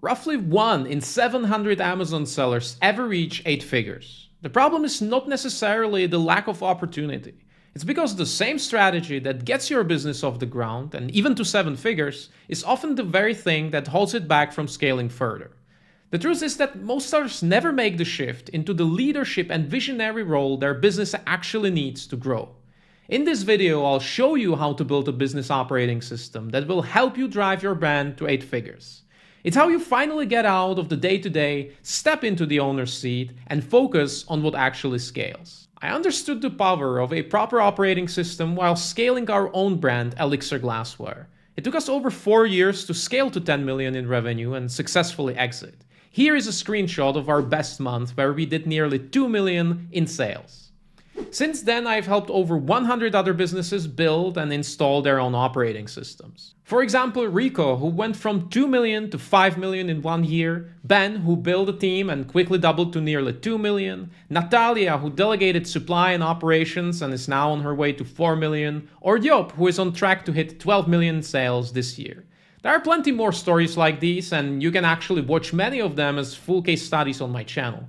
roughly 1 in 700 Amazon sellers ever reach 8 figures. The problem is not necessarily the lack of opportunity. It's because the same strategy that gets your business off the ground and even to 7 figures is often the very thing that holds it back from scaling further. The truth is that most sellers never make the shift into the leadership and visionary role their business actually needs to grow. In this video, I'll show you how to build a business operating system that will help you drive your brand to 8 figures. It's how you finally get out of the day-to-day, step into the owner's seat, and focus on what actually scales. I understood the power of a proper operating system while scaling our own brand, Elixir Glassware. It took us over 4 years to scale to 10 million in revenue and successfully exit. Here is a screenshot of our best month where we did nearly 2 million in sales. Since then, I've helped over 100 other businesses build and install their own operating systems. For example, Rico, who went from 2 million to 5 million in 1 year, Ben, who built a team and quickly doubled to nearly 2 million, Natalia, who delegated supply and operations and is now on her way to 4 million, or Job, who is on track to hit 12 million in sales this year. There are plenty more stories like these, and you can actually watch many of them as full case studies on my channel.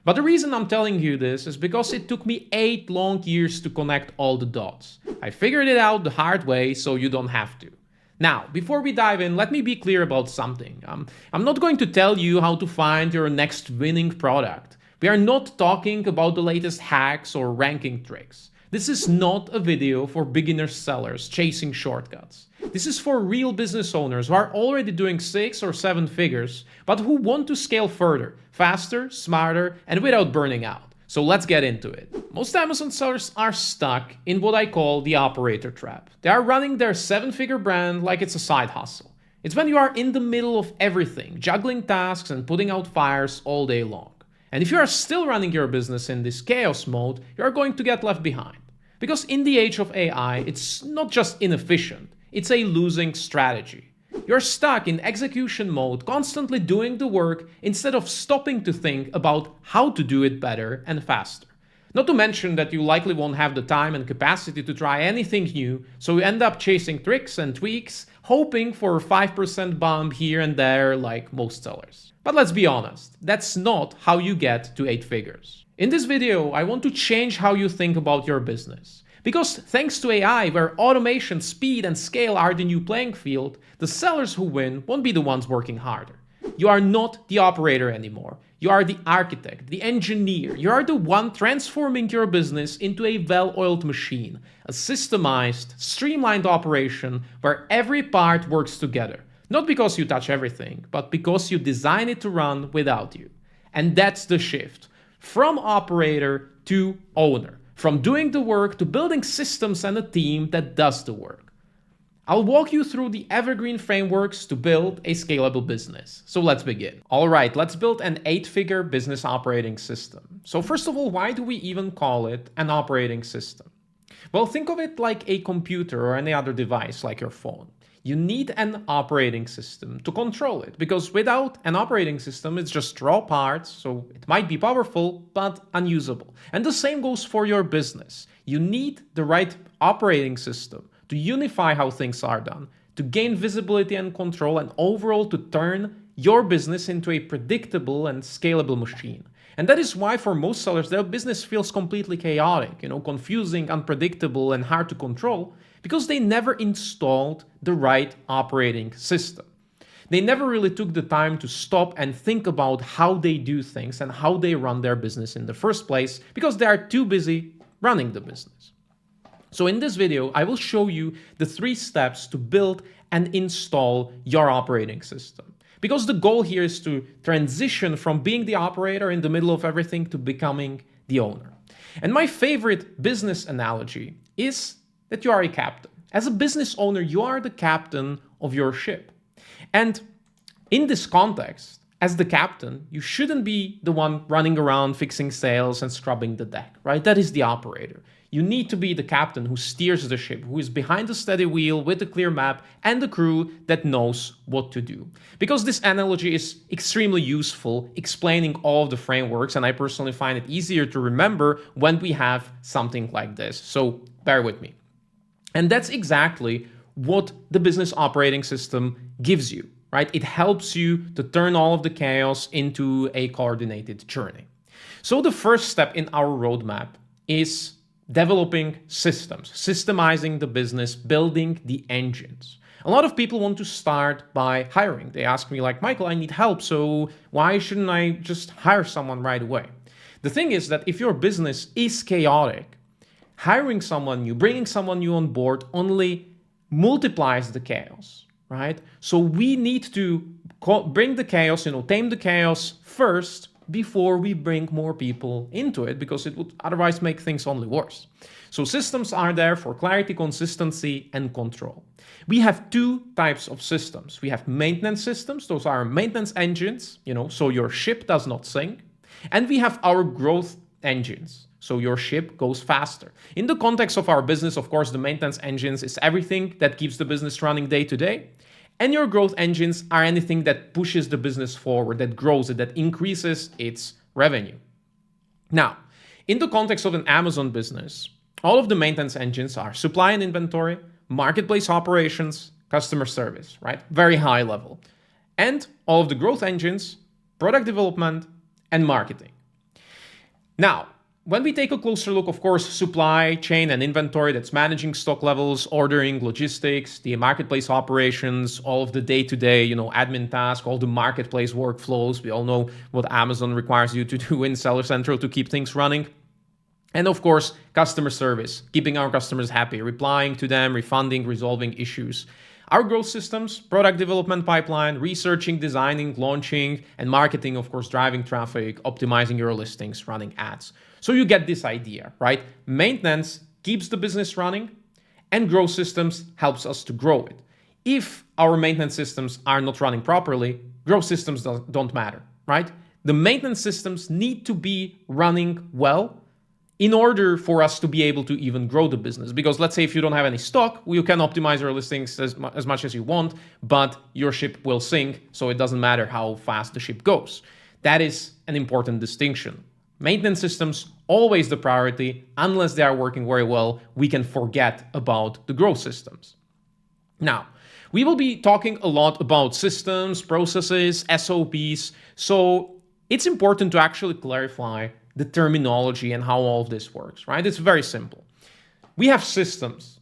But the reason I'm telling you this is because it took me 8 long years to connect all the dots. I figured it out the hard way, so you don't have to. Now, before we dive in, let me be clear about something. I'm not going to tell you how to find your next winning product. We are not talking about the latest hacks or ranking tricks. This is not a video for beginner sellers chasing shortcuts. This is for real business owners who are already doing 6 or 7 figures, but who want to scale further, faster, smarter, and without burning out. So let's get into it. Most Amazon sellers are stuck in what I call the operator trap. They are running their 7-figure brand like it's a side hustle. It's when you are in the middle of everything, juggling tasks and putting out fires all day long. And if you are still running your business in this chaos mode, you are going to get left behind. Because in the age of AI, it's not just inefficient, it's a losing strategy. You're stuck in execution mode, constantly doing the work instead of stopping to think about how to do it better and faster. Not to mention that you likely won't have the time and capacity to try anything new, so you end up chasing tricks and tweaks, hoping for a 5% bump here and there like most sellers. But let's be honest, that's not how you get to 8 figures. In this video, I want to change how you think about your business. Because thanks to AI, where automation, speed, and scale are the new playing field, the sellers who win won't be the ones working harder. You are not the operator anymore. You are the architect, the engineer. You are the one transforming your business into a well-oiled machine, a systemized, streamlined operation where every part works together. Not because you touch everything, but because you design it to run without you. And that's the shift. From operator to owner. From doing the work to building systems and a team that does the work. I'll walk you through the evergreen frameworks to build a scalable business. So let's begin. All right, let's build an 8-figure business operating system. So first of all, why do we even call it an operating system? Well, think of it like a computer or any other device like your phone. You need an operating system to control it, because without an operating system, it's just raw parts, so it might be powerful, but unusable. And the same goes for your business. You need the right operating system to unify how things are done, to gain visibility and control, and overall to turn your business into a predictable and scalable machine. And that is why for most sellers, their business feels completely chaotic, confusing, unpredictable, and hard to control, because they never installed the right operating system. They never really took the time to stop and think about how they do things and how they run their business in the first place, because they are too busy running the business. So in this video, I will show you the 3 steps to build and install your operating system. Because the goal here is to transition from being the operator in the middle of everything to becoming the owner. And my favorite business analogy is that you are a captain. As a business owner, you are the captain of your ship. And in this context, as the captain, you shouldn't be the one running around fixing sails and scrubbing the deck, right? That is the operator. You need to be the captain who steers the ship, who is behind the steady wheel with a clear map and the crew that knows what to do. Because this analogy is extremely useful explaining all of the frameworks, and I personally find it easier to remember when we have something like this. So bear with me. And that's exactly what the business operating system gives you, right? It helps you to turn all of the chaos into a coordinated journey. So the first step in our roadmap is developing systems, systemizing the business, building the engines. A lot of people want to start by hiring. They ask me like, Michael, I need help, so why shouldn't I just hire someone right away? The thing is that if your business is chaotic, hiring someone new, bringing someone new on board only multiplies the chaos, right? So we need to bring the chaos, tame the chaos first before we bring more people into it, because it would otherwise make things only worse. So systems are there for clarity, consistency, and control. We have two types of systems. We have maintenance systems. Those are maintenance engines, so your ship does not sink. And we have our growth engines. So your ship goes faster. In the context of our business, of course, the maintenance engines is everything that keeps the business running day to day. And your growth engines are anything that pushes the business forward, that grows it, that increases its revenue. Now, in the context of an Amazon business, all of the maintenance engines are supply and inventory, marketplace operations, customer service, right? Very high level. And all of the growth engines, product development, and marketing. Now, when we take a closer look, of course, supply chain and inventory, that's managing stock levels, ordering, logistics, the marketplace operations, all of the day-to-day, admin tasks, all the marketplace workflows. We all know what Amazon requires you to do in Seller Central to keep things running. And of course, customer service, keeping our customers happy, replying to them, refunding, resolving issues. Our growth systems, product development pipeline, researching, designing, launching, and marketing, of course, driving traffic, optimizing your listings, running ads. So you get this idea, right? Maintenance keeps the business running, and growth systems helps us to grow it. If our maintenance systems are not running properly, growth systems don't matter, right? The maintenance systems need to be running well in order for us to be able to even grow the business. Because let's say if you don't have any stock, you can optimize your listings as much as you want, but your ship will sink, so it doesn't matter how fast the ship goes. That is an important distinction. Maintenance systems always the priority. Unless they are working very well, we can forget about the growth systems. Now, we will be talking a lot about systems, processes, SOPs, so it's important to actually clarify the terminology and how all of this works, right? It's very simple. We have systems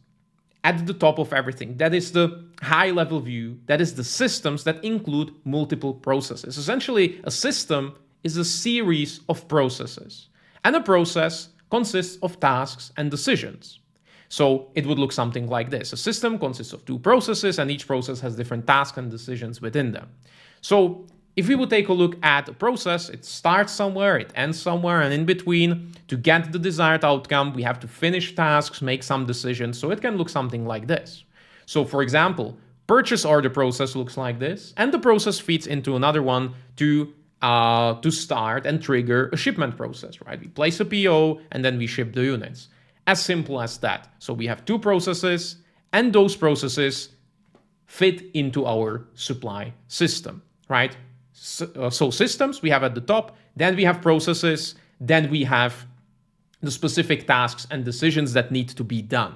at the top of everything. That is the high-level view. That is the systems that include multiple processes. Essentially, a system is a series of processes. And a process consists of tasks and decisions. So it would look something like this. A system consists of two processes, and each process has different tasks and decisions within them. So if we would take a look at a process, it starts somewhere, it ends somewhere, and in between, to get the desired outcome, we have to finish tasks, make some decisions. So it can look something like this. So for example, purchase order process looks like this, and the process feeds into another one to start and trigger a shipment process, right? We place a PO and then we ship the units. As simple as that. So we have two processes, and those processes fit into our supply system, right? So systems we have at the top, then we have processes, then we have the specific tasks and decisions that need to be done.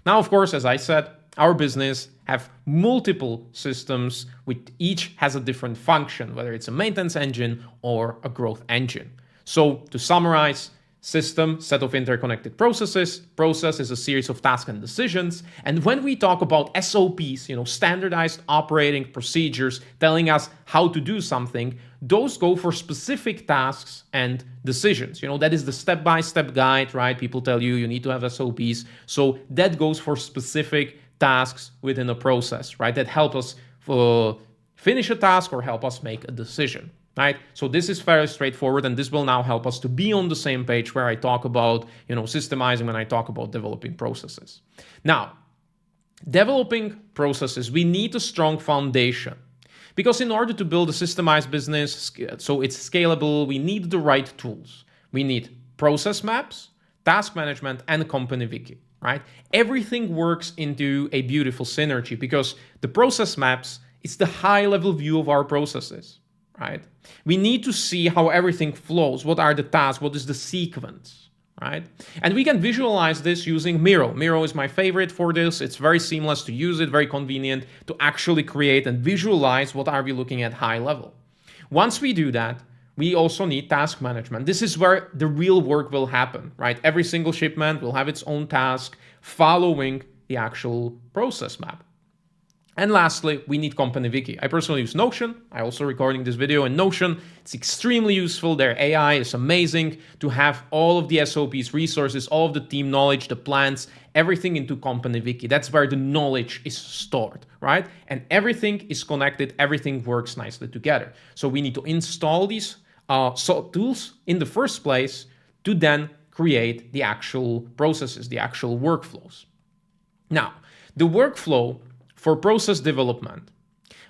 Now, of course, as I said, our business have multiple systems, which each has a different function, whether it's a maintenance engine or a growth engine. So to summarize, system, set of interconnected processes. Process is a series of tasks and decisions. And when we talk about SOPs, standardized operating procedures telling us how to do something, those go for specific tasks and decisions. That is the step-by-step guide, right? People tell you need to have SOPs. So that goes for specific tasks within a process, right? That help us finish a task or help us make a decision. Right? So this is very straightforward, and this will now help us to be on the same page where I talk about, systemizing, when I talk about developing processes. Now, developing processes, we need a strong foundation, because in order to build a systemized business, so it's scalable, we need the right tools. We need process maps, task management, and company wiki, right? Everything works into a beautiful synergy, because the process maps is the high-level view of our processes. Right? We need to see how everything flows. What are the tasks? What is the sequence? right? And we can visualize this using Miro. Miro is my favorite for this. It's very seamless to use it, very convenient to actually create and visualize what are we looking at high level. Once we do that, we also need task management. This is where the real work will happen, right? Every single shipment will have its own task following the actual process map. And lastly, we need company wiki. I personally use Notion. I also recording this video in Notion. It's extremely useful. Their AI is amazing to have all of the SOPs, resources, all of the team knowledge, the plans, everything into company wiki. That's where the knowledge is stored, right? And everything is connected. Everything works nicely together. So we need to install these tools in the first place to then create the actual processes, the actual workflows. Now, the workflow for process development.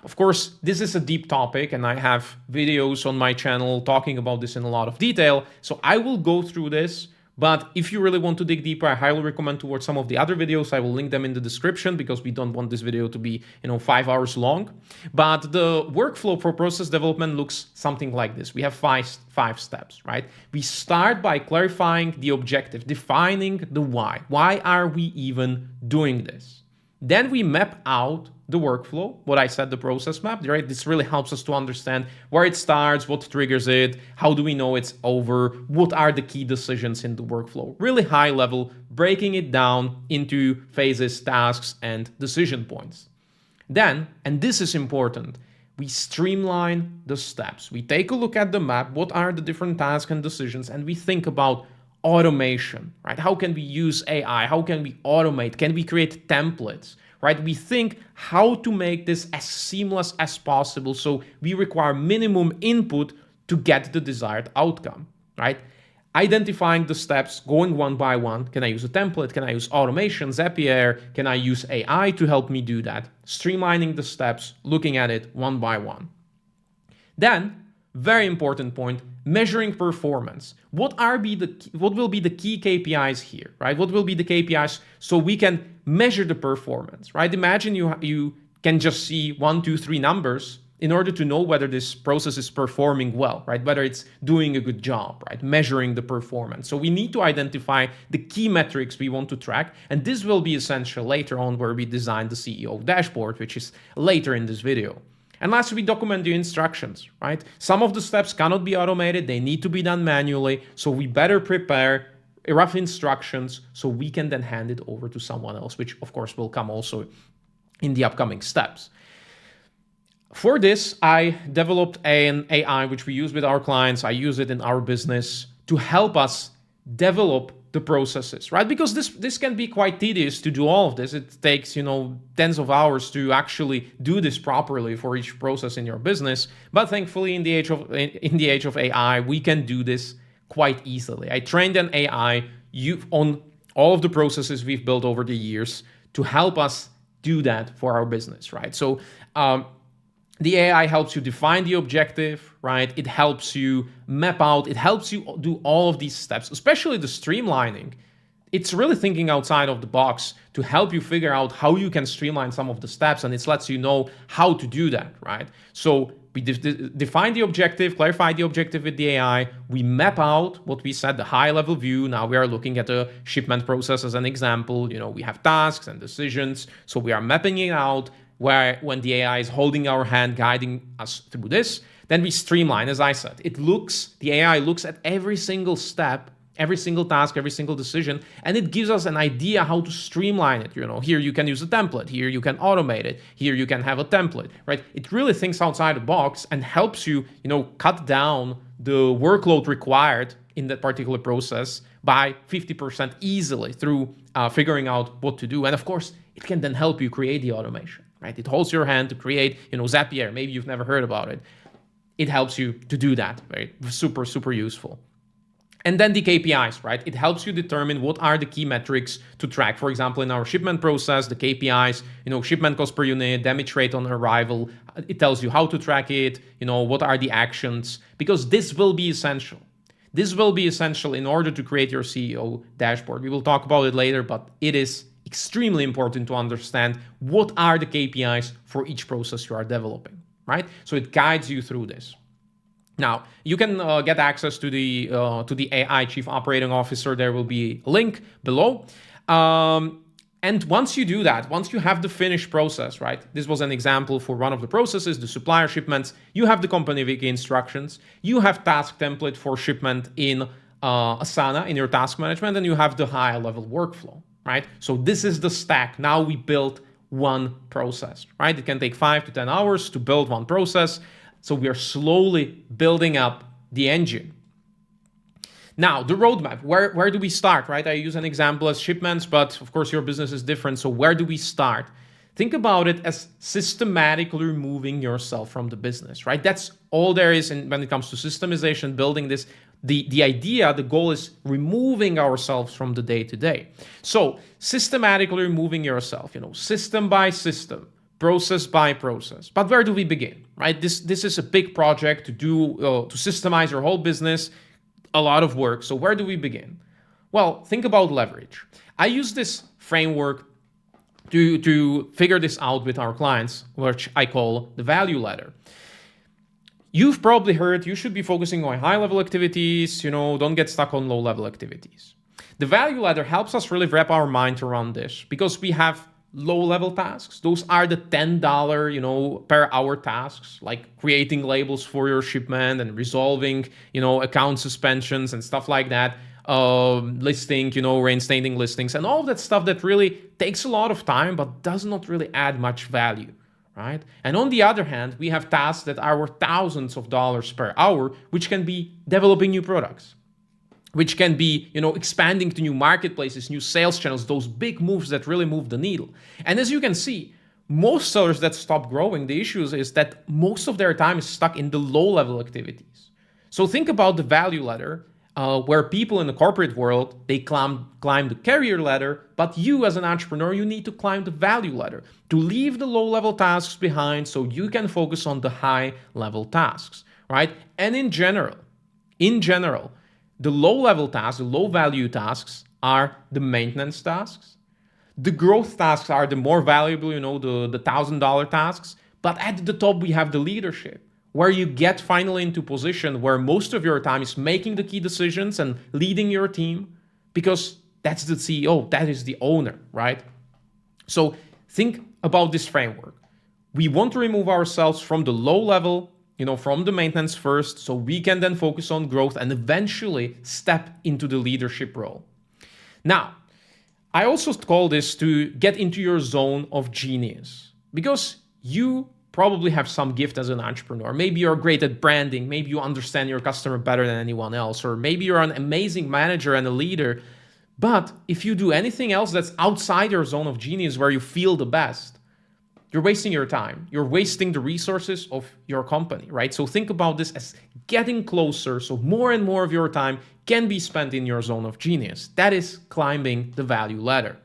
Of course, this is a deep topic and I have videos on my channel talking about this in a lot of detail. So I will go through this, but if you really want to dig deeper, I highly recommend to watch some of the other videos. I will link them in the description because we don't want this video to be, 5 hours long. But the workflow for process development looks something like this. We have five steps, right? We start by clarifying the objective, defining the why. Why are we even doing this? Then we map out the workflow, what I said, the process map, right? This really helps us to understand where it starts, what triggers it, how do we know it's over, what are the key decisions in the workflow. Really high level, breaking it down into phases, tasks, and decision points. Then, and this is important, we streamline the steps. We take a look at the map, what are the different tasks and decisions, and we think about automation, right? How can we use AI? How can we automate? Can we create templates, right? We think how to make this as seamless as possible so we require minimum input to get the desired outcome, right? Identifying the steps, going one by one. Can I use a template? Can I use automation, Zapier? Can I use AI to help me do that? Streamlining the steps, looking at it one by one. Then, very important point, measuring performance. What will be the key KPIs here, right? What will be the KPIs so we can measure the performance, right? Imagine you can just see 1, 2, 3 numbers in order to know whether this process is performing well, right? Whether it's doing a good job, right? Measuring the performance. So we need to identify the key metrics we want to track, and this will be essential later on where we design the CEO dashboard, which is later in this video. And lastly, we document the instructions, right? Some of the steps cannot be automated. They need to be done manually. So we better prepare rough instructions so we can then hand it over to someone else, which of course will come also in the upcoming steps. For this, I developed an AI which we use with our clients. I use it in our business to help us develop the processes, right? Because this can be quite tedious to do all of this. It takes, tens of hours to actually do this properly for each process in your business. But thankfully, in the age of AI, we can do this quite easily. I trained an AI on all of the processes we've built over the years to help us do that for our business, right? So the AI helps you define the objective, right? It helps you map out, it helps you do all of these steps, especially the streamlining. It's really thinking outside of the box to help you figure out how you can streamline some of the steps, and it lets you know how to do that, right? So we define the objective, clarify the objective with the AI, we map out what we said, the high-level view. Now we are looking at the shipment process as an example. We have tasks and decisions, so we are mapping it out, where when the AI is holding our hand, guiding us through this, then we streamline, as I said. The AI looks at every single step, every single task, every single decision, and it gives us an idea how to streamline it. Here you can use a template, here you can automate it, here you can have a template, right? It really thinks outside the box and helps you, cut down the workload required in that particular process by 50% easily through figuring out what to do. And of course, it can then help you create the automation. Right? It holds your hand to create, Zapier. Maybe you've never heard about it. It helps you to do that, right? Super, super useful. And then the KPIs, right? It helps you determine what are the key metrics to track. For example, in our shipment process, the KPIs, shipment cost per unit, damage rate on arrival. It tells you how to track it, what are the actions, because this will be essential. This will be essential in order to create your CEO dashboard. We will talk about it later, but it is extremely important to understand what are the KPIs for each process you are developing, right? So it guides you through this. Now, you can get access to the AI Chief Operating Officer. There will be a link below. And once you do that, once you have the finished process, right? This was an example for one of the processes, the supplier shipments. You have the company wiki instructions. You have task template for shipment in Asana in your task management, and you have the high level workflow, right? So this is the stack. Now we built one process, right? It can take 5 to 10 hours to build one process. So we are slowly building up the engine. Now, the roadmap, where do we start, right? I use an example as shipments, but of course your business is different. So where do we start? Think about it as systematically removing yourself from the business, right? That's all there is when it comes to systemization, building this. The idea, the goal is removing ourselves from the day-to-day. So systematically removing yourself, system by system, process by process. But where do we begin, right? This is a big project to do, to systemize your whole business, a lot of work. So where do we begin? Well, think about leverage. I use this framework to figure this out with our clients, which I call the value ladder. You've probably heard you should be focusing on high-level activities, don't get stuck on low-level activities. The value ladder helps us really wrap our mind around this because we have low-level tasks. Those are the $10, per hour tasks, like creating labels for your shipment and resolving, account suspensions and stuff like that. Listing, reinstating listings and all of that stuff that really takes a lot of time, but does not really add much value, right? And on the other hand, we have tasks that are worth thousands of dollars per hour, which can be developing new products, which can be, expanding to new marketplaces, new sales channels, those big moves that really move the needle. And as you can see, most sellers that stop growing, the issue is that most of their time is stuck in the low-level activities. So think about the value ladder, where people in the corporate world, they climb the career ladder, but you as an entrepreneur, you need to climb the value ladder to leave the low-level tasks behind so you can focus on the high-level tasks, right? And in general, the low-level tasks, the low-value tasks are the maintenance tasks. The growth tasks are the more valuable, the $1,000 tasks. But at the top, we have the leadership, where you get finally into position where most of your time is making the key decisions and leading your team, because that's the CEO, that is the owner, right? So think about this framework. We want to remove ourselves from the low level, from the maintenance first, so we can then focus on growth and eventually step into the leadership role. Now, I also call this to get into your zone of genius, because you probably have some gift as an entrepreneur. Maybe you're great at branding, maybe you understand your customer better than anyone else, or maybe you're an amazing manager and a leader. But if you do anything else that's outside your zone of genius where you feel the best, you're wasting your time. You're wasting the resources of your company, right? So think about this as getting closer so more and more of your time can be spent in your zone of genius. That is climbing the value ladder.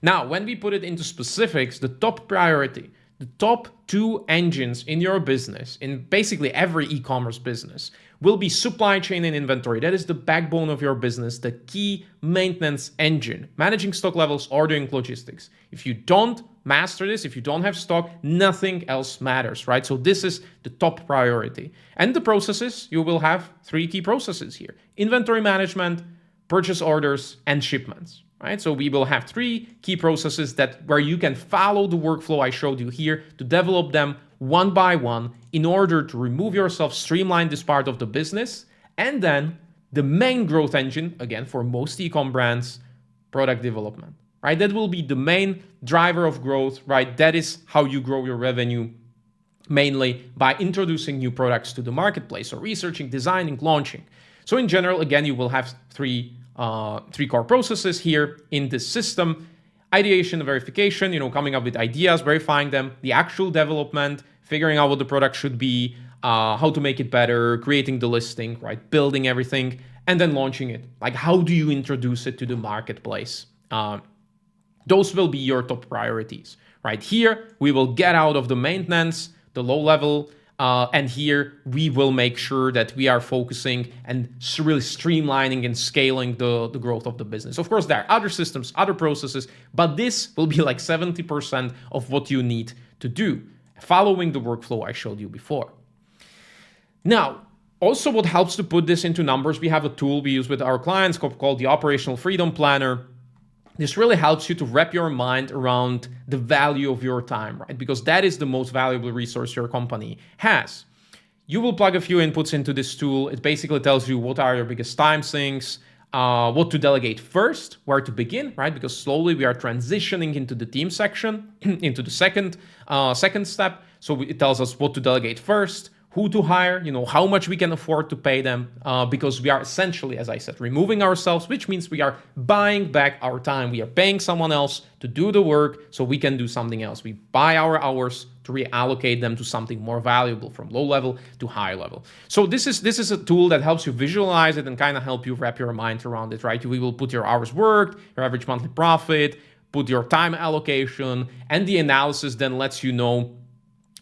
Now, when we put it into specifics, the top priority, the top 2 engines in your business, in basically every e-commerce business, will be supply chain and inventory. That is the backbone of your business, the key maintenance engine, managing stock levels, ordering, logistics. If you don't master this, if you don't have stock, nothing else matters, right? So this is the top priority. And the processes, you will have 3 key processes here: inventory management, purchase orders, and shipments. Right? So we will have 3 key processes where you can follow the workflow I showed you here to develop them one by one in order to remove yourself, streamline this part of the business. And then the main growth engine, again, for most e-com brands, product development, right? That will be the main driver of growth, right? That is how you grow your revenue, mainly by introducing new products to the marketplace, so researching, designing, launching. So in general, again, you will have 3 core processes here in this system: ideation and verification, coming up with ideas, verifying them, the actual development, figuring out what the product should be, how to make it better, creating the listing, right, building everything, and then launching it. Like, how do you introduce it to the marketplace? Those will be your top priorities, right? Here, we will get out of the maintenance, the low level, and here we will make sure that we are focusing and really streamlining and scaling the growth of the business. Of course, there are other systems, other processes, but this will be like 70% of what you need to do, following the workflow I showed you before. Now, also what helps to put this into numbers, we have a tool we use with our clients called the Operational Freedom Planner. This really helps you to wrap your mind around the value of your time, right? Because that is the most valuable resource your company has. You will plug a few inputs into this tool. It basically tells you what are your biggest time sinks, what to delegate first, where to begin, right? Because slowly we are transitioning into the team section, into the second step. So it tells us what to delegate first, who to hire, how much we can afford to pay them, because we are essentially, as I said, removing ourselves, which means we are buying back our time. We are paying someone else to do the work so we can do something else. We buy our hours to reallocate them to something more valuable, from low level to high level. So this is a tool that helps you visualize it and kind of help you wrap your mind around it, right? We will put your hours worked, your average monthly profit, put your time allocation, and the analysis then lets you know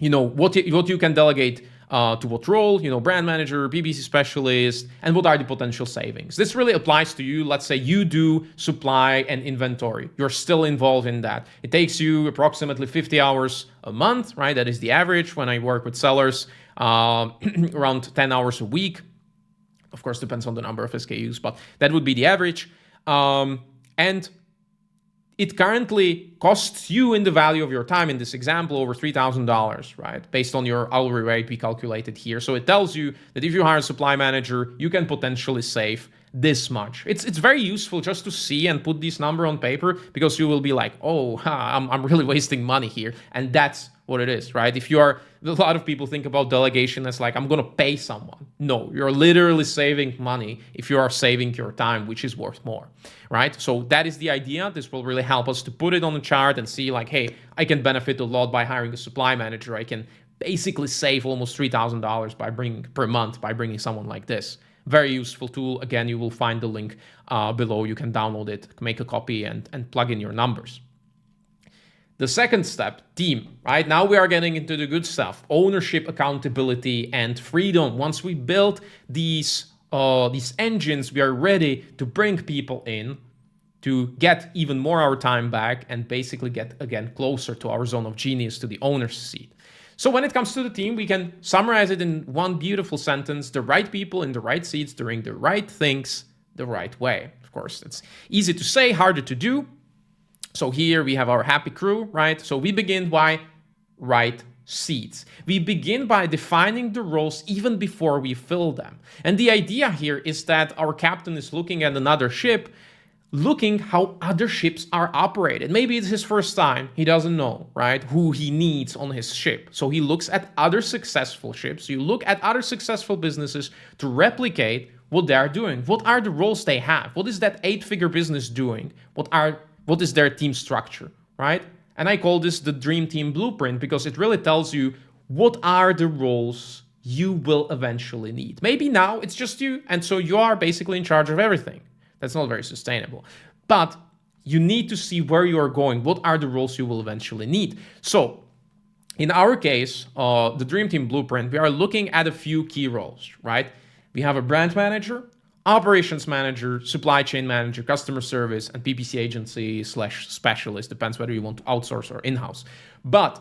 what you can delegate to what role, brand manager, PPC specialist, and what are the potential savings. This really applies to you. Let's say you do supply and inventory. You're still involved in that. It takes you approximately 50 hours a month, right? That is the average when I work with sellers, around 10 hours a week. Of course, depends on the number of SKUs, but that would be the average. And it currently costs you, in the value of your time in this example, over $3,000, right? Based on your hourly rate we calculated here. So it tells you that if you hire a supply manager, you can potentially save this much. It's very useful just to see and put this number on paper, because you will be like, oh, I'm really wasting money here. And that's what it is, right? A lot of people think about delegation as like, I'm going to pay someone. No, you're literally saving money if you are saving your time, which is worth more, right? So that is the idea. This will really help us to put it on a chart and see like, hey, I can benefit a lot by hiring a supply manager. I can basically save almost $3,000 per month by bringing someone like this. Very useful tool. Again, you will find the link below. You can download it, make a copy, and plug in your numbers. The second step, team, right? Now we are getting into the good stuff: ownership, accountability, and freedom. Once we build these engines, we are ready to bring people in to get even more our time back and basically get, again, closer to our zone of genius, to the owner's seat. So when it comes to the team, we can summarize it in one beautiful sentence: the right people in the right seats doing the right things the right way. Of course, it's easy to say, harder to do. So here we have our happy crew, right? So we begin by right seats. We begin by defining the roles even before we fill them. And the idea here is that our captain is looking at another ship, looking how other ships are operated. Maybe it's his first time. He doesn't know, right, who he needs on his ship. So he looks at other successful ships. You look at other successful businesses to replicate what they're doing. What are the roles they have? What is that 8-figure business doing? What is their team structure, right? And I call this the dream team blueprint, because it really tells you what are the roles you will eventually need. Maybe now it's just you, and so you are basically in charge of everything. That's not very sustainable. But you need to see where you are going. What are the roles you will eventually need? So in our case, the dream team blueprint, we are looking at a few key roles, right? We have a brand manager, operations manager, supply chain manager, customer service, and PPC agency / specialist. Depends whether you want to outsource or in-house. But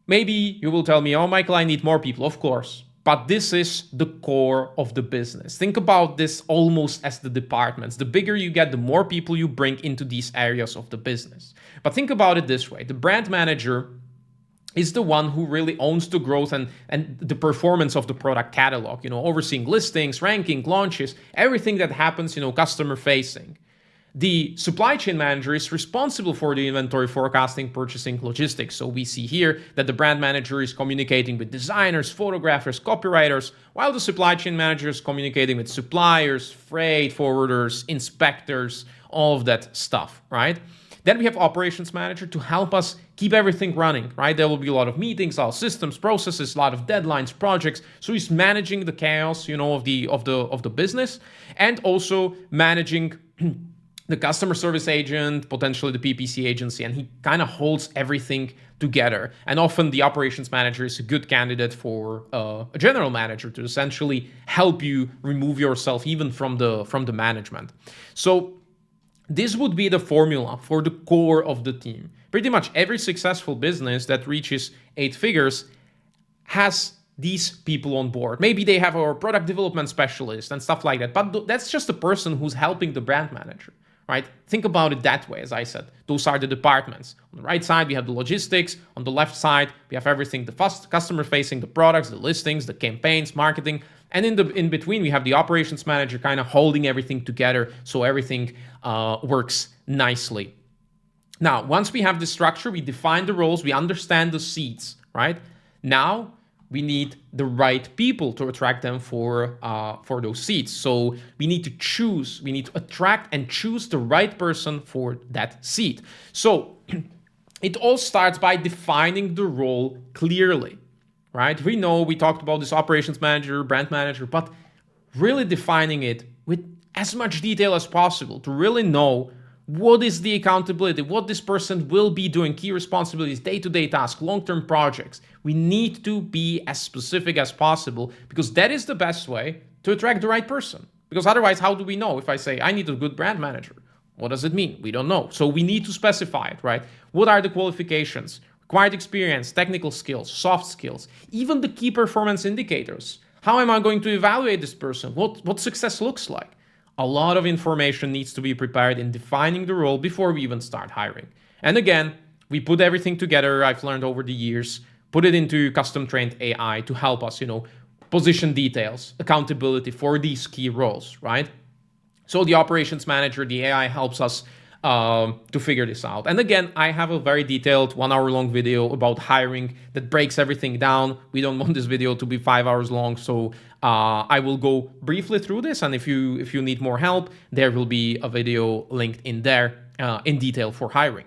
maybe you will tell me, oh, Michael, I need more people. Of course. But this is the core of the business. Think about this almost as the departments. The bigger you get, the more people you bring into these areas of the business. But think about it this way. The brand manager is the one who really owns the growth and the performance of the product catalog, overseeing listings, ranking, launches, everything that happens, customer facing. The supply chain manager is responsible for the inventory forecasting, purchasing, logistics. So we see here that the brand manager is communicating with designers, photographers, copywriters, while the supply chain manager is communicating with suppliers, freight forwarders, inspectors, all of that stuff, right? Then we have operations manager to help us keep everything running, right? There will be a lot of meetings, all systems, processes, a lot of deadlines, projects. So he's managing the chaos, of the business, and also managing the customer service agent, potentially the PPC agency, and he kind of holds everything together. And often the operations manager is a good candidate for a general manager to essentially help you remove yourself even from the management. So this would be the formula for the core of the team. Pretty much every successful business that reaches 8 figures has these people on board. Maybe they have our product development specialist and stuff like that, but that's just the person who's helping the brand manager, right? Think about it that way. As I said, those are the departments. On the right side, we have the logistics. On the left side, we have everything, the customer facing, the products, the listings, the campaigns, marketing. And in between, we have the operations manager kind of holding everything together so everything works nicely. Now, once we have the structure, we define the roles, we understand the seats, right? Now, we need the right people to attract them for those seats. So we need to attract and choose the right person for that seat. So it all starts by defining the role clearly, right? We talked about this operations manager, brand manager, but really defining it with as much detail as possible to really know what is the accountability, what this person will be doing, key responsibilities, day-to-day tasks, long-term projects. We need to be as specific as possible because that is the best way to attract the right person. Because otherwise, how do we know? If I say, I need a good brand manager, what does it mean? We don't know. So we need to specify it, right? What are the qualifications? Required experience, technical skills, soft skills, even the key performance indicators. How am I going to evaluate this person? What success looks like? A lot of information needs to be prepared in defining the role before we even start hiring. And again, we put everything together, I've learned over the years, put it into custom trained AI to help us, position details, accountability for these key roles, right? So the operations manager, the AI helps us to figure this out. And again, I have a very detailed 1 hour long video about hiring that breaks everything down. We don't want this video to be 5 hours long, so I will go briefly through this. And if you need more help, there will be a video linked in there in detail for hiring.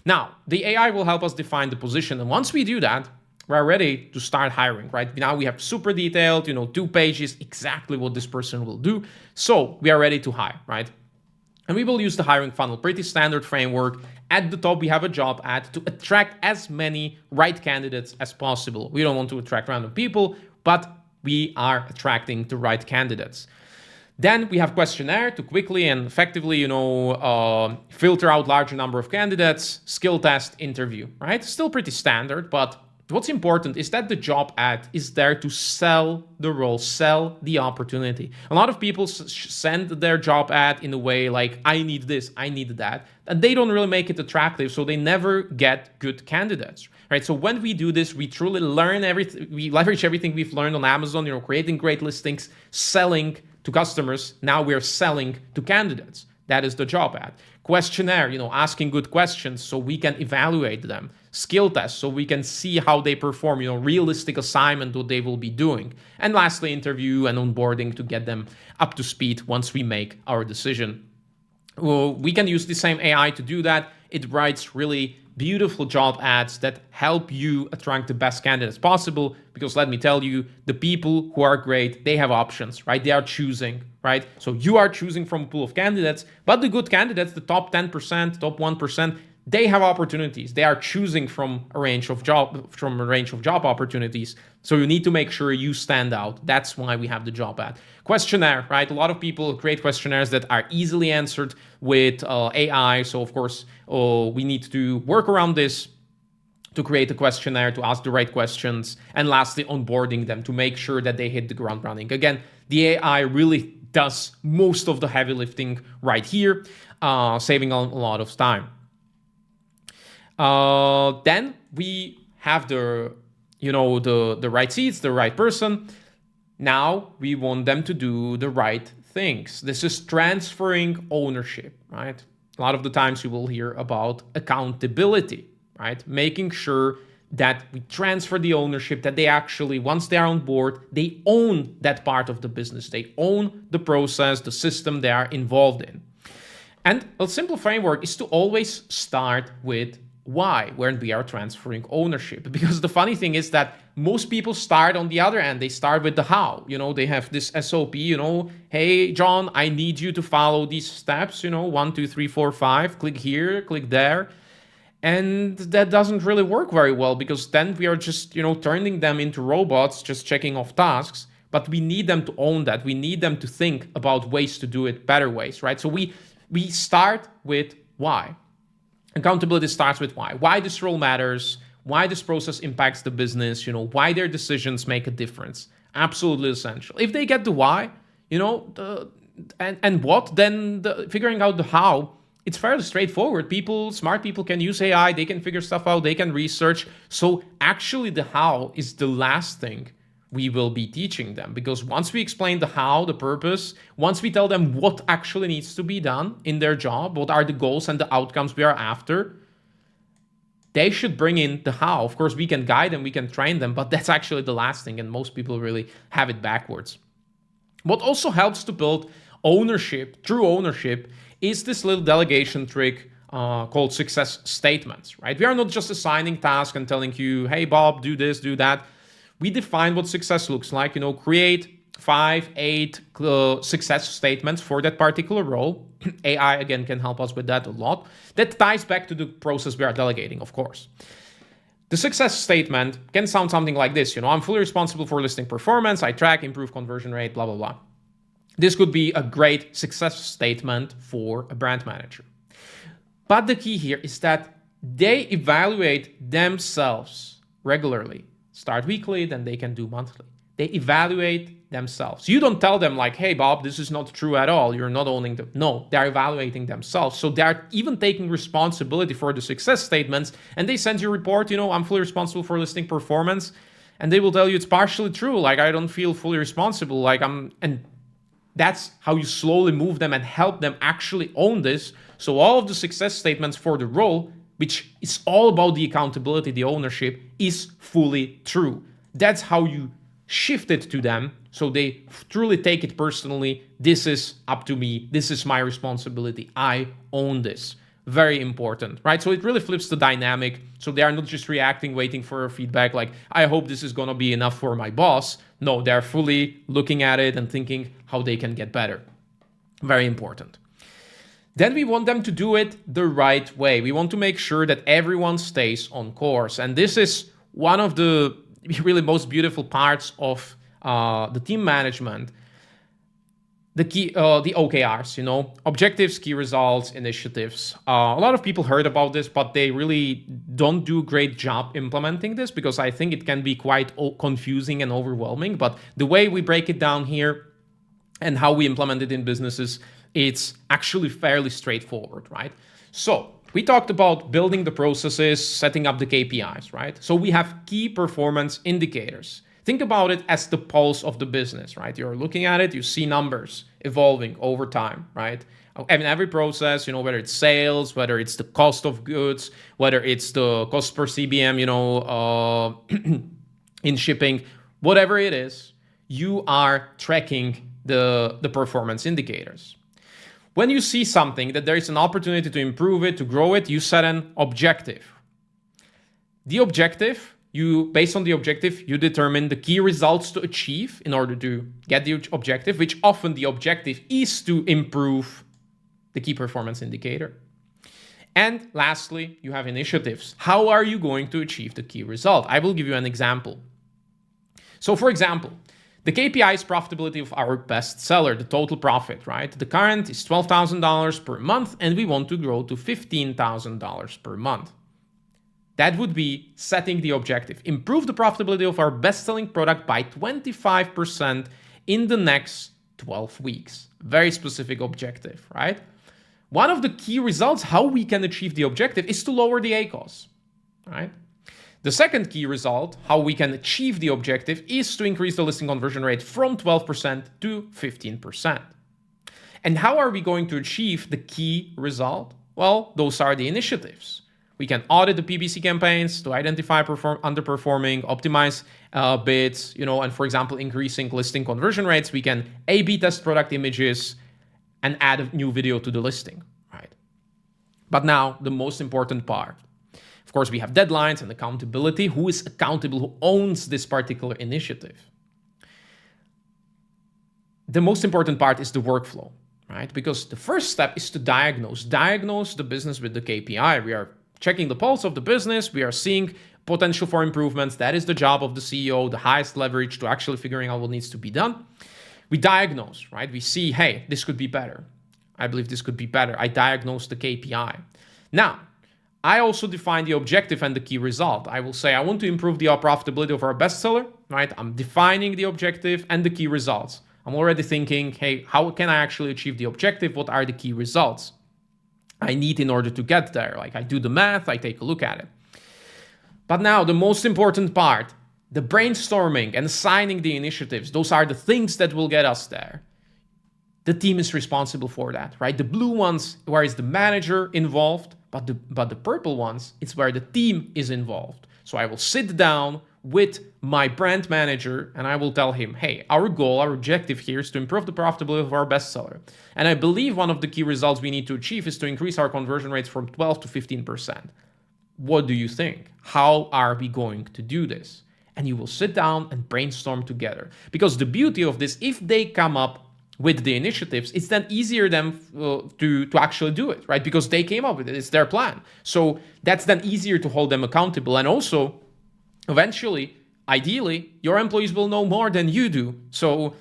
Now, the AI will help us define the position. And once we do that, we're ready to start hiring, right? Now we have super detailed, 2 pages, exactly what this person will do. So we are ready to hire, right? And we will use the hiring funnel, pretty standard framework. At the top, we have a job ad to attract as many right candidates as possible. We don't want to attract random people, but we are attracting the right candidates. Then we have questionnaire to quickly and effectively, filter out larger number of candidates, skill test, interview, right? Still pretty standard, but what's important is that the job ad is there to sell the role, sell the opportunity. A lot of people send their job ad in a way like, I need this, I need that, and they don't really make it attractive, so they never get good candidates, right? So when we do this, we truly learn everything, we leverage everything we've learned on Amazon, creating great listings, selling to customers. Now we're selling to candidates. That is the job ad. Questionnaire, asking good questions so we can evaluate them. Skill test, so we can see how they perform, realistic assignment, what they will be doing. And lastly, interview and onboarding to get them up to speed once we make our decision. We can use the same AI to do that. It writes really beautiful job ads that help you attract the best candidates possible. Because let me tell you, the people who are great, they have options, right? They are choosing, right? So you are choosing from a pool of candidates, but the good candidates, the top 10%, top 1%, they have opportunities. They are choosing from a range of job opportunities. So you need to make sure you stand out. That's why we have the job ad. Questionnaire, right? A lot of people create questionnaires that are easily answered with AI. So of course, we need to work around this to create a questionnaire, to ask the right questions. And lastly, onboarding them to make sure that they hit the ground running. Again, the AI really does most of the heavy lifting right here, saving a lot of time. Then we have the right seats, the right person. Now we want them to do the right things. This is transferring ownership, right? A lot of the times you will hear about accountability, right? Making sure that we transfer the ownership, that they actually, once they are on board, they own that part of the business. They own the process, the system they are involved in. And a simple framework is to always start with why when we are transferring ownership. Because the funny thing is that most people start on the other end. They start with the how. They have this SOP, hey, John, I need you to follow these steps, 1, 2, 3, 4, 5, click here, click there. And that doesn't really work very well because then we are just, turning them into robots, just checking off tasks. But we need them to own that. We need them to think about ways to do it, better ways, right? So we start with why. Accountability starts with why. Why this role matters, why this process impacts the business, why their decisions make a difference. Absolutely essential. If they get the why, and what, then figuring out the how, it's fairly straightforward. Smart people can use AI, they can figure stuff out, they can research. So actually the how is the last thing we will be teaching them, because once we explain the how, the purpose, once we tell them what actually needs to be done in their job, what are the goals and the outcomes we are after, they should bring in the how. Of course, we can guide them, we can train them, but that's actually the last thing, and most people really have it backwards. What also helps to build ownership, true ownership, is this little delegation trick called success statements, right? We are not just assigning tasks and telling you, hey, Bob, do this, do that. We define what success looks like, create 5, 8 success statements for that particular role. AI, again, can help us with that a lot. That ties back to the process we are delegating, of course. The success statement can sound something like this. I'm fully responsible for listing performance. I track, improve conversion rate, blah, blah, blah. This could be a great success statement for a brand manager. But the key here is that they evaluate themselves regularly. Start weekly, then they can do monthly. They evaluate themselves. You don't tell them like, hey, Bob, this is not true at all. You're not owning them. No, they're evaluating themselves. So they're even taking responsibility for the success statements. And they send you a report, I'm fully responsible for listing performance. And they will tell you it's partially true. Like, I don't feel fully responsible. And that's how you slowly move them and help them actually own this. So all of the success statements for the role, which is all about the accountability, the ownership, is fully true. That's how you shift it to them so they truly take it personally. This is up to me. This is my responsibility. I own this. Very important, right? So it really flips the dynamic. So they are not just reacting, waiting for feedback like, I hope this is going to be enough for my boss. No, they're fully looking at it and thinking how they can get better. Very important. Then we want them to do it the right way. We want to make sure that everyone stays on course. And this is one of the really most beautiful parts of the team management. The OKRs, objectives, key results, initiatives. A lot of people heard about this, but they really don't do a great job implementing this, because I think it can be quite confusing and overwhelming. But the way we break it down here and how we implement it in businesses, it's actually fairly straightforward, right? So we talked about building the processes, setting up the KPIs, right? So we have key performance indicators. Think about it as the pulse of the business, right? You're looking at it, you see numbers evolving over time, right? In every process, whether it's sales, whether it's the cost of goods, whether it's the cost per CBM, in shipping, whatever it is, you are tracking the performance indicators. When you see something that there is an opportunity to improve it, to grow it, you set an objective. The objective, based on the objective, you determine the key results to achieve in order to get the objective, which often the objective is to improve the key performance indicator. And lastly, you have initiatives. How are you going to achieve the key result? I will give you an example. So for example, the KPI is profitability of our best seller, the total profit, right? The current is $12,000 per month, and we want to grow to $15,000 per month. That would be setting the objective. Improve the profitability of our best-selling product by 25% in the next 12 weeks. Very specific objective, right? One of the key results, how we can achieve the objective, is to lower the ACoS, right? The second key result, how we can achieve the objective, is to increase the listing conversion rate from 12% to 15%. And how are we going to achieve the key result? Well, those are the initiatives. We can audit the PPC campaigns to identify underperforming, optimize bids, and for example, increasing listing conversion rates. We can A/B test product images and add a new video to the listing, right? But now the most important part. Of course, we have deadlines and accountability. Who is accountable? Who owns this particular initiative? The most important part is the workflow, right? Because the first step is to diagnose the business with the KPI. We are checking the pulse of the business. We are seeing potential for improvements. That is the job of the CEO, the highest leverage to actually figuring out what needs to be done. We diagnose, right? We see, hey, this could be better. I believe this could be better. I diagnose the KPI. Now, I also define the objective and the key result. I will say I want to improve the profitability of our bestseller, right? I'm defining the objective and the key results. I'm already thinking, hey, how can I actually achieve the objective? What are the key results I need in order to get there? Like I do the math, I take a look at it. But now the most important part, the brainstorming and assigning the initiatives, those are the things that will get us there. The team is responsible for that, right? The blue ones, where is the manager involved, but the purple ones, it's where the team is involved. So I will sit down with my brand manager and I will tell him, hey, our goal, our objective here is to improve the profitability of our bestseller. And I believe one of the key results we need to achieve is to increase our conversion rates from 12 to 15%. What do you think? How are we going to do this? And you will sit down and brainstorm together. Because the beauty of this, if they come up with the initiatives, it's then easier them to actually do it, right? Because they came up with it, it's their plan. So that's then easier to hold them accountable. And also, eventually, ideally, your employees will know more than you do. So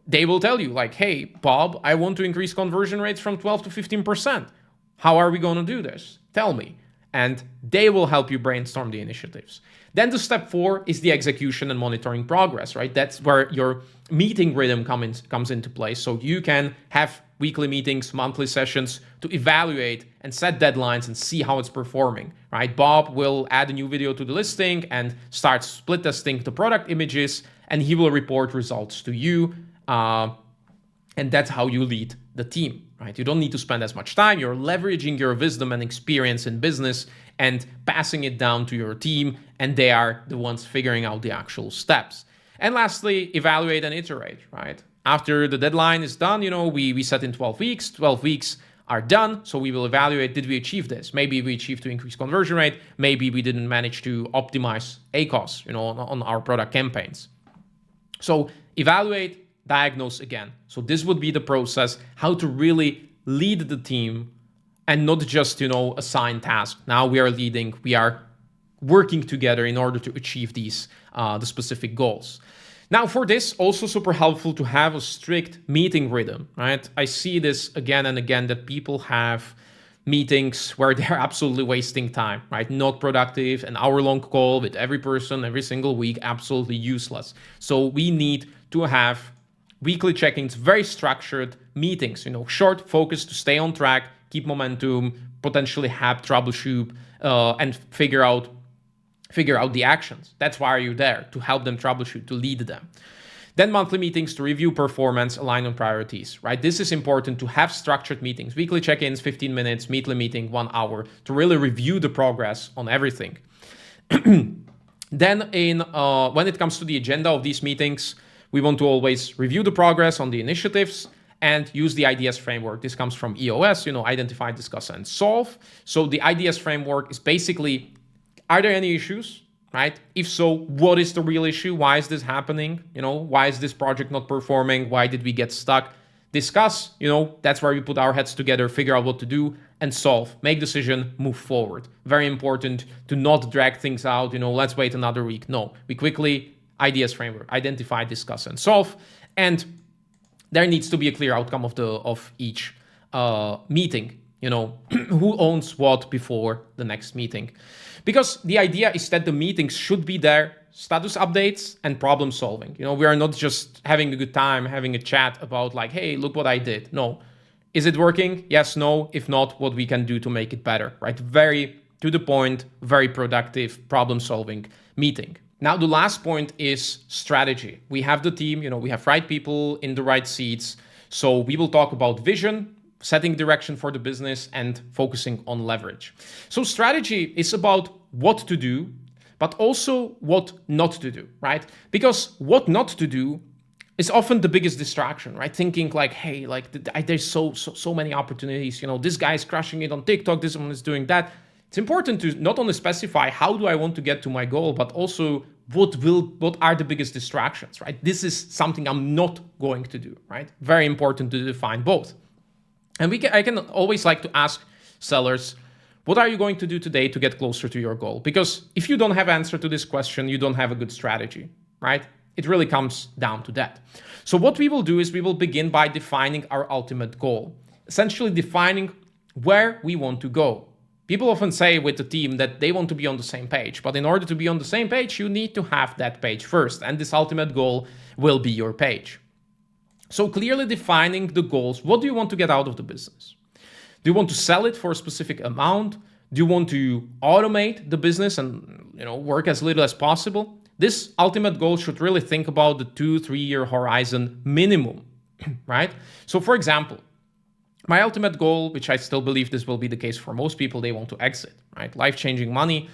they will tell you like, hey, Bob, I want to increase conversion rates from 12 to 15%. How are we going to do this? Tell me. And they will help you brainstorm the initiatives. Then the step 4 is the execution and monitoring progress, right? That's where your meeting rhythm comes into play. So you can have weekly meetings, monthly sessions to evaluate and set deadlines and see how it's performing, right? Bob will add a new video to the listing and start split testing the product images, and he will report results to you. And that's how you lead the team, right? You don't need to spend as much time. You're leveraging your wisdom and experience in business and passing it down to your team, and they are the ones figuring out the actual steps. And lastly, evaluate and iterate, right? After the deadline is done, we set in 12 weeks. 12 weeks are done, so we will evaluate, did we achieve this? Maybe we achieved to increase conversion rate. Maybe we didn't manage to optimize ACOS, on our product campaigns. So evaluate, diagnose again. So this would be the process, how to really lead the team and not just, assign tasks. Now we are leading, we are working together in order to achieve these, the specific goals. Now for this, also super helpful to have a strict meeting rhythm, right? I see this again and again that people have meetings where they're absolutely wasting time, right? Not productive, an hour-long call with every person every single week, absolutely useless. So we need to have weekly check-ins, very structured meetings, short, focused to stay on track, keep momentum, potentially have troubleshoot, and figure out the actions. That's why you're there, to help them troubleshoot, to lead them. Then monthly meetings to review performance, align on priorities, right? This is important to have structured meetings, weekly check-ins, 15 minutes, weekly meeting, 1 hour, to really review the progress on everything. Then when it comes to the agenda of these meetings, we want to always review the progress on the initiatives and use the IDS framework. This comes from EOS, identify, discuss, and solve. So the IDS framework is basically, are there any issues, right? If so, what is the real issue? Why is this happening? Why is this project not performing? Why did we get stuck? Discuss, that's where we put our heads together, figure out what to do, and solve, make decision, move forward. Very important to not drag things out, let's wait another week. No, we quickly, IDS framework, identify, discuss, and solve. And there needs to be a clear outcome of each meeting, who owns what before the next meeting. Because the idea is that the meetings should be there, status updates and problem solving. We are not just having a good time, having a chat about like, hey, look what I did. No. Is it working? Yes, no. If not, what we can do to make it better, right? Very to the point, very productive problem solving meeting. Now, the last point is strategy. We have the team, we have right people in the right seats. So we will talk about vision, setting direction for the business, and focusing on leverage. So strategy is about what to do, but also what not to do, right? Because what not to do is often the biggest distraction, right? Thinking like, hey, there's so many opportunities. This guy is crushing it on TikTok, this one is doing that. It's important to not only specify how do I want to get to my goal, but also what are the biggest distractions, right? This is something I'm not going to do, right? Very important to define both. And I can always like to ask sellers, what are you going to do today to get closer to your goal? Because if you don't have answer to this question, you don't have a good strategy, right? It really comes down to that. So what we will do is we will begin by defining our ultimate goal, essentially defining where we want to go. People often say with the team that they want to be on the same page, but in order to be on the same page, you need to have that page first, and this ultimate goal will be your page. So clearly defining the goals. What do you want to get out of the business? Do you want to sell it for a specific amount? Do you want to automate the business and work as little as possible? This ultimate goal should really think about the 2-3 year horizon minimum, right? So for example, my ultimate goal, which I still believe this will be the case for most people, they want to exit, right? Life-changing money.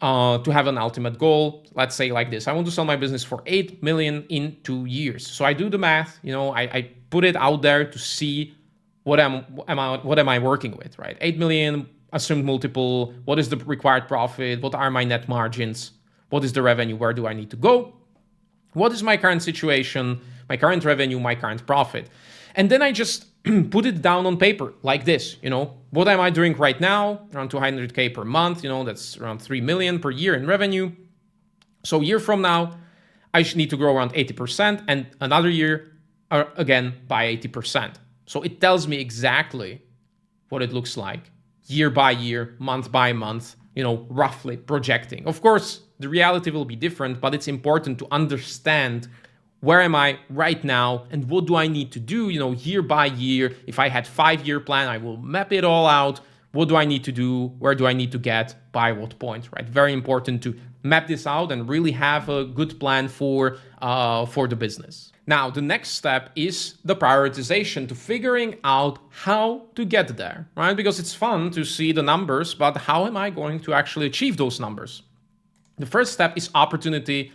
To have an ultimate goal, let's say like this: I want to sell my business for 8 million in 2 years. So I do the math, I put it out there to see what am I working with, right? 8 million assumed multiple. What is the required profit? What are my net margins? What is the revenue? Where do I need to go? What is my current situation, my current revenue, my current profit? And then I just put it down on paper like this, what am I doing right now? Around 200K per month, that's around 3 million per year in revenue. So a year from now, I need to grow around 80% and another year again by 80%. So it tells me exactly what it looks like year by year, month by month, roughly projecting. Of course, the reality will be different, but it's important to understand where am I right now and what do I need to do, year by year. If I had 5-year plan, I will map it all out. What do I need to do? Where do I need to get? By what point, right? Very important to map this out and really have a good plan for the business. Now, the next step is the prioritization, to figuring out how to get there, right? Because it's fun to see the numbers, but how am I going to actually achieve those numbers? The first step is opportunity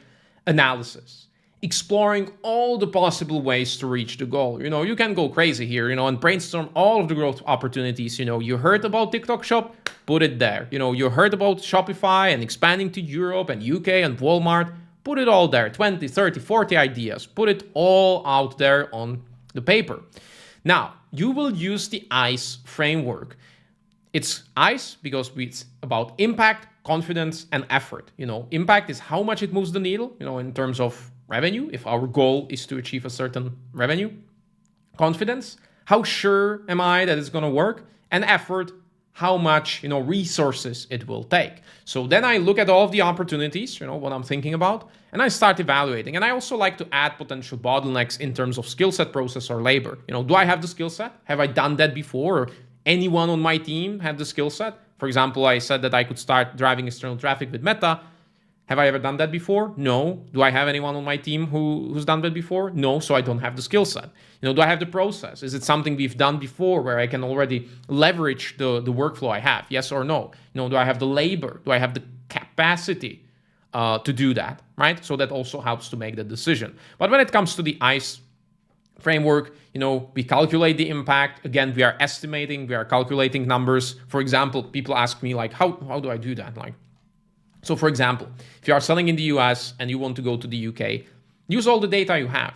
analysis. Exploring all the possible ways to reach the goal. You can go crazy here, and brainstorm all of the growth opportunities. You heard about TikTok Shop, put it there. You heard about Shopify and expanding to Europe and UK and Walmart, put it all there. 20, 30, 40 ideas, put it all out there on the paper. Now, you will use the ICE framework. It's ICE because it's about impact, confidence, and effort. Impact is how much it moves the needle, in terms of revenue, if our goal is to achieve a certain revenue. Confidence, how sure am I that it's going to work? And effort, how much resources it will take. So then I look at all of the opportunities, what I'm thinking about, and I start evaluating. And I also like to add potential bottlenecks in terms of skill set, process, or labor. Do I have the skill set? Have I done that before? Or anyone on my team had the skill set? For example, I said that I could start driving external traffic with Meta. Have I ever done that before? No. Do I have anyone on my team who's done that before? No, so I don't have the skill set. Do I have the process? Is it something we've done before where I can already leverage the workflow I have? Yes or no? Do I have the labor? Do I have the capacity to do that, right? So that also helps to make the decision. But when it comes to the ICE framework, we calculate the impact. Again, we are estimating, we are calculating numbers. For example, people ask me how do I do that? So for example, if you are selling in the US and you want to go to the UK, use all the data you have,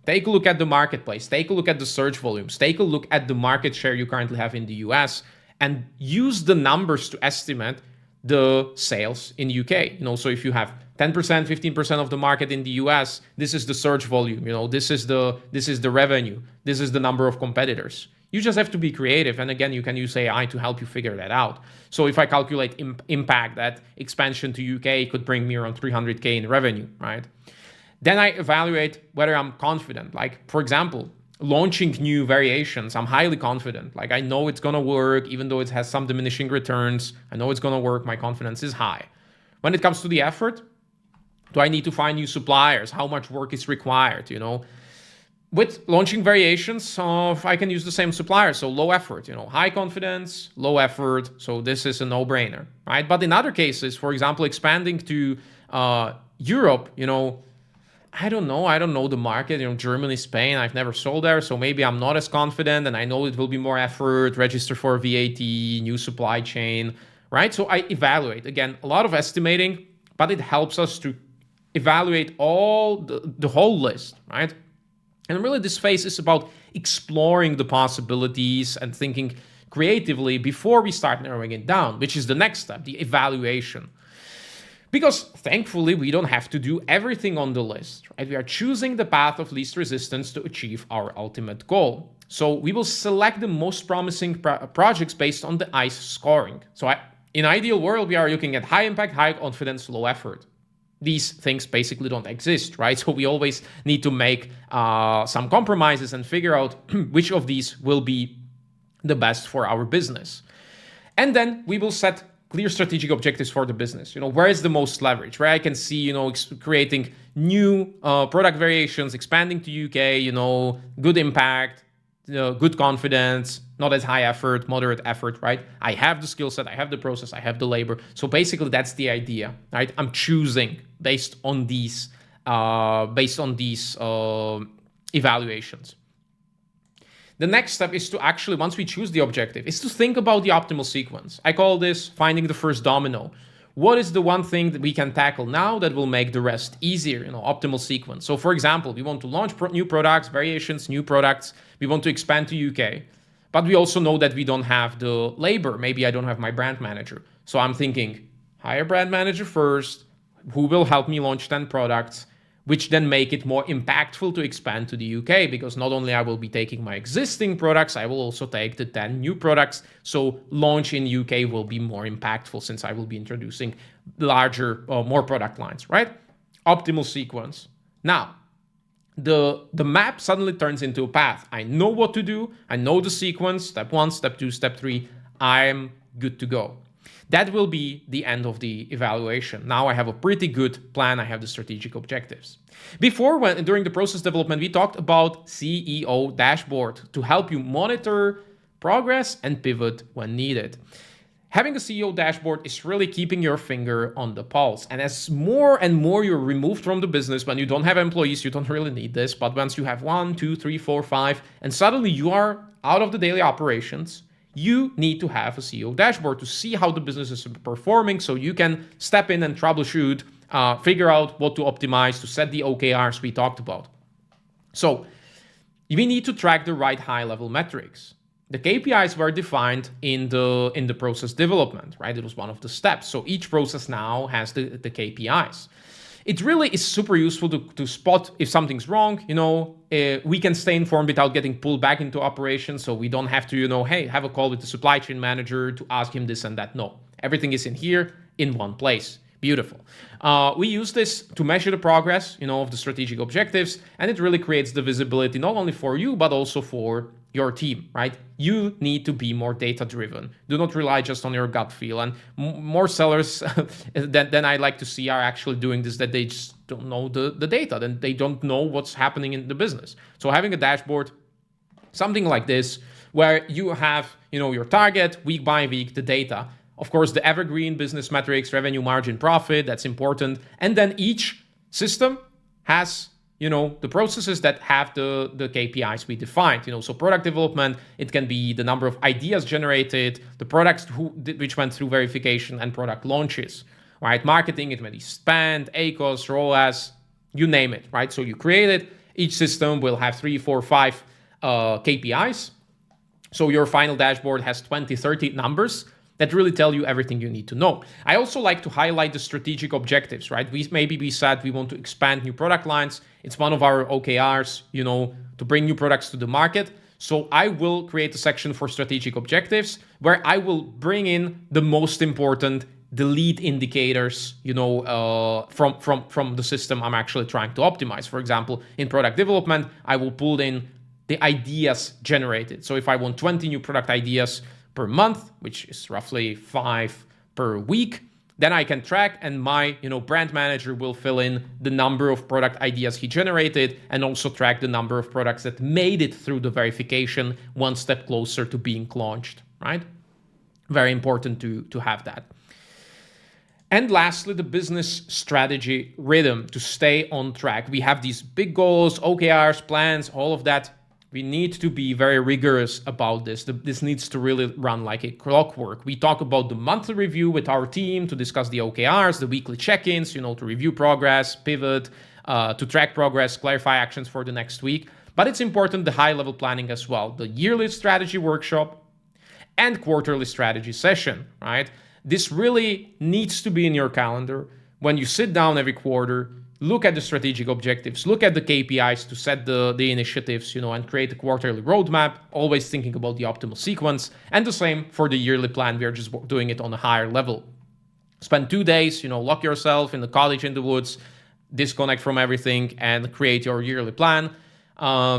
take a look at the marketplace, take a look at the search volumes, take a look at the market share you currently have in the US, and use the numbers to estimate the sales in UK. So if you have 10%, 15% of the market in the US, this is the search volume, this is the revenue, this is the number of competitors. You just have to be creative. And again, you can use AI to help you figure that out. So if I calculate impact, that expansion to UK could bring me around 300K in revenue, right? Then I evaluate whether I'm confident. For example, launching new variations, I'm highly confident. I know it's going to work, even though it has some diminishing returns. I know it's going to work. My confidence is high. When it comes to the effort, do I need to find new suppliers? How much work is required, With launching variations, I can use the same supplier, so low effort, high confidence, low effort, so this is a no-brainer, right? But in other cases, for example, expanding to Europe, I don't know the market, Germany, Spain, I've never sold there, so maybe I'm not as confident, and I know it will be more effort, register for VAT, new supply chain, right? So I evaluate, again, a lot of estimating, but it helps us to evaluate all the whole list, right? And really this phase is about exploring the possibilities and thinking creatively before we start narrowing it down, which is the next step, the evaluation. Because thankfully, we don't have to do everything on the list, right? We are choosing the path of least resistance to achieve our ultimate goal. So we will select the most promising projects based on the ICE scoring. So in ideal world, we are looking at high impact, high confidence, low effort. These things basically don't exist, right? So we always need to make some compromises and figure out which of these will be the best for our business. And then we will set clear strategic objectives for the business. Where is the most leverage? Where I can see, creating new product variations, expanding to UK, good impact, good confidence, not as high effort, moderate effort, right? I have the skill set, I have the process, I have the labor. So basically, that's the idea, right? I'm choosing based on these evaluations. The next step is to actually, once we choose the objective, is to think about the optimal sequence. I call this finding the first domino. What is the one thing that we can tackle now that will make the rest easier, optimal sequence? So for example, we want to launch new products, variations, new products. We want to expand to UK, but we also know that we don't have the labor. Maybe I don't have my brand manager. So I'm thinking, hire brand manager first, who will help me launch 10 products, which then make it more impactful to expand to the UK, because not only I will be taking my existing products, I will also take the 10 new products. So launch in UK will be more impactful since I will be introducing larger, more product lines, right? Optimal sequence. Now, the map suddenly turns into a path. I know what to do. I know the sequence, step 1, step 2, step 3. I'm good to go. That will be the end of the evaluation. Now I have a pretty good plan. I have the strategic objectives. During the process development, we talked about CEO dashboard to help you monitor progress and pivot when needed. Having a CEO dashboard is really keeping your finger on the pulse. And as more and more you're removed from the business, when you don't have employees, you don't really need this. But once you have 1, 2, 3, 4, 5, and suddenly you are out of the daily operations, you need to have a CEO dashboard to see how the business is performing, so you can step in and troubleshoot, figure out what to optimize, to set the OKRs we talked about. So we need to track the right high-level metrics. The KPIs were defined in the process development, right? It was one of the steps. So each process now has the KPIs. It really is super useful to spot if something's wrong. We can stay informed without getting pulled back into operations. So we don't have to, hey, have a call with the supply chain manager to ask him this and that. No, everything is in here in one place. Beautiful. We use this to measure the progress, of the strategic objectives, and it really creates the visibility not only for you, but also for your team, right? You need to be more data-driven. Do not rely just on your gut feel. And more sellers than I like to see are actually doing this, that they just don't know the data, then they don't know what's happening in the business. So having a dashboard, something like this, where you have, your target week by week, the data. Of course, the evergreen business metrics, revenue, margin, profit, that's important. And then each system has, the processes that have the KPIs we defined. So product development, it can be the number of ideas generated, the products which went through verification, and product launches, right? Marketing, it may be spend, ACOS, ROAS, you name it, right? So you create it. Each system will have 3, 4, 5 KPIs. So your final dashboard has 20, 30 numbers that really tell you everything you need to know. I also like to highlight the strategic objectives, right? We said we want to expand new product lines. It's one of our OKRs, to bring new products to the market. So I will create a section for strategic objectives where I will bring in the most important, the lead indicators, from the system I'm actually trying to optimize. For example, in product development, I will pull in the ideas generated. So if I want 20 new product ideas per month, which is roughly 5 per week, then I can track, and my brand manager will fill in the number of product ideas he generated, and also track the number of products that made it through the verification, one step closer to being launched, right? Very important to have that. And lastly, the business strategy rhythm to stay on track. We have these big goals, OKRs, plans, all of that. We need to be very rigorous about this. This needs to really run like a clockwork. We talk about the monthly review with our team to discuss the OKRs, the weekly check-ins, to review progress, pivot, to track progress, clarify actions for the next week. But it's important, the high-level planning as well. The yearly strategy workshop and quarterly strategy session, right? This really needs to be in your calendar. when you sit down every quarter, look at the strategic objectives, look at the KPIs to set the initiatives, and create a quarterly roadmap, always thinking about the optimal sequence. And the same for the yearly plan. We are just doing it on a higher level. Spend 2 days, lock yourself in the cottage in the woods, disconnect from everything, and create your yearly plan.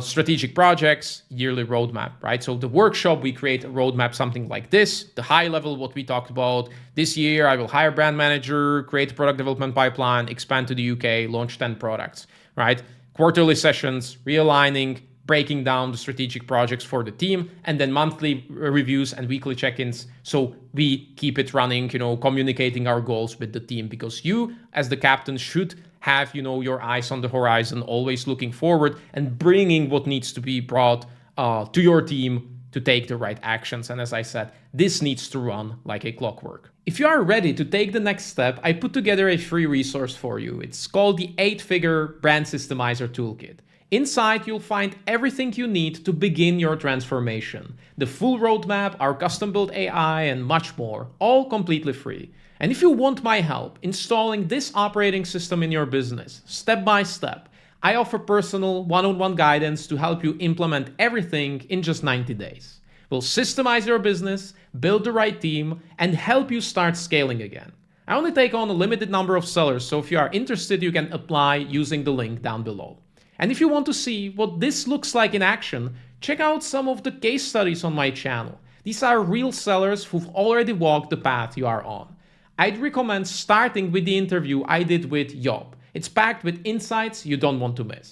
Strategic projects, yearly roadmap, right? So the workshop, we create a roadmap, something like this. The high level, what we talked about this year, I will hire brand manager, create a product development pipeline, expand to the UK, launch 10 products, right? Quarterly sessions, realigning, breaking down the strategic projects for the team, and then monthly reviews and weekly check-ins. So we keep it running, communicating our goals with the team, because you as the captain should have, your eyes on the horizon, always looking forward and bringing what needs to be brought to your team to take the right actions. And as I said, this needs to run like a clockwork. If you are ready to take the next step, I put together a free resource for you. It's called the 8-Figure Brand Systemizer Toolkit. Inside, you'll find everything you need to begin your transformation. The full roadmap, our custom-built AI, and much more, all completely free. And if you want my help installing this operating system in your business, step by step, I offer personal one-on-one guidance to help you implement everything in just 90 days. We'll systemize your business, build the right team, and help you start scaling again. I only take on a limited number of sellers, so if you are interested, you can apply using the link down below. And if you want to see what this looks like in action, check out some of the case studies on my channel. These are real sellers who've already walked the path you are on. I'd recommend starting with the interview I did with Job. It's packed with insights you don't want to miss.